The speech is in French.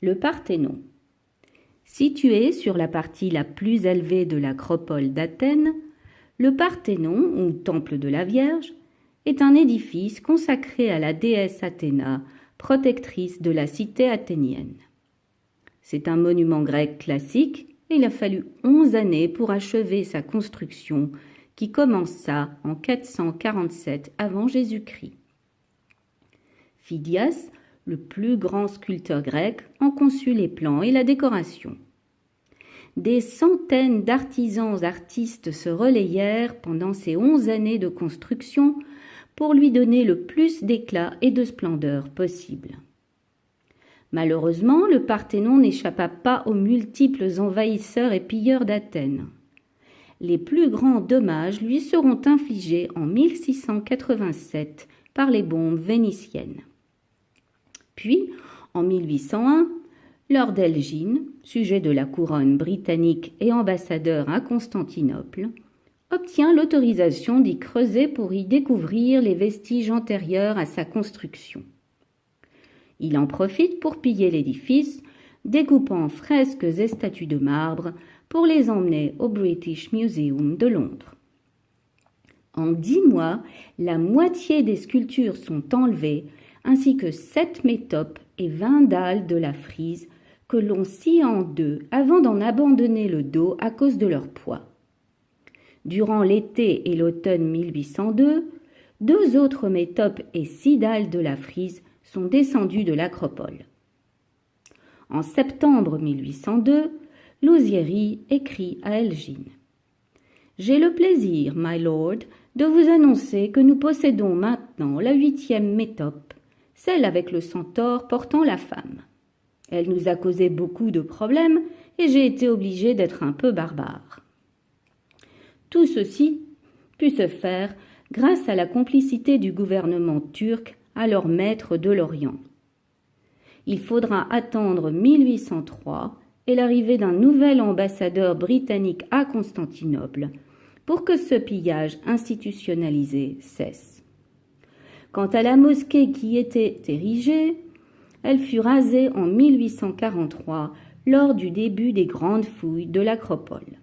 Le Parthénon. Situé sur la partie la plus élevée de l'acropole d'Athènes, le Parthénon, ou Temple de la Vierge, est un édifice consacré à la déesse Athéna, protectrice de la cité athénienne. C'est un monument grec classique et il a fallu 11 années pour achever sa construction qui commença en 447 avant Jésus-Christ. Phidias, le plus grand sculpteur grec, en conçut les plans et la décoration. Des centaines d'artisans artistes se relayèrent pendant ces 11 années de construction pour lui donner le plus d'éclat et de splendeur possible. Malheureusement, le Parthénon n'échappa pas aux multiples envahisseurs et pilleurs d'Athènes. Les plus grands dommages lui seront infligés en 1687 par les bombes vénitiennes. Puis, en 1801, Lord Elgin, sujet de la couronne britannique et ambassadeur à Constantinople, obtient l'autorisation d'y creuser pour y découvrir les vestiges antérieurs à sa construction. Il en profite pour piller l'édifice, découpant fresques et statues de marbre pour les emmener au British Museum de Londres. En 10 mois, la moitié des sculptures sont enlevées, ainsi que 7 métopes et 20 dalles de la frise que l'on scie en deux avant d'en abandonner le dos à cause de leur poids. Durant l'été et l'automne 1802, 2 autres métopes et 6 dalles de la frise sont descendues de l'acropole. En septembre 1802, Lousieri écrit à Elgin. « J'ai le plaisir, my lord, de vous annoncer que nous possédons maintenant la 8e métope, celle avec le centaure portant la femme. Elle nous a causé beaucoup de problèmes et j'ai été obligé d'être un peu barbare. Tout ceci put se faire grâce à la complicité du gouvernement turc, alors maître de l'Orient. Il faudra attendre 1803 et l'arrivée d'un nouvel ambassadeur britannique à Constantinople pour que ce pillage institutionnalisé cesse. Quant à la mosquée qui était érigée, elle fut rasée en 1843 lors du début des grandes fouilles de l'acropole.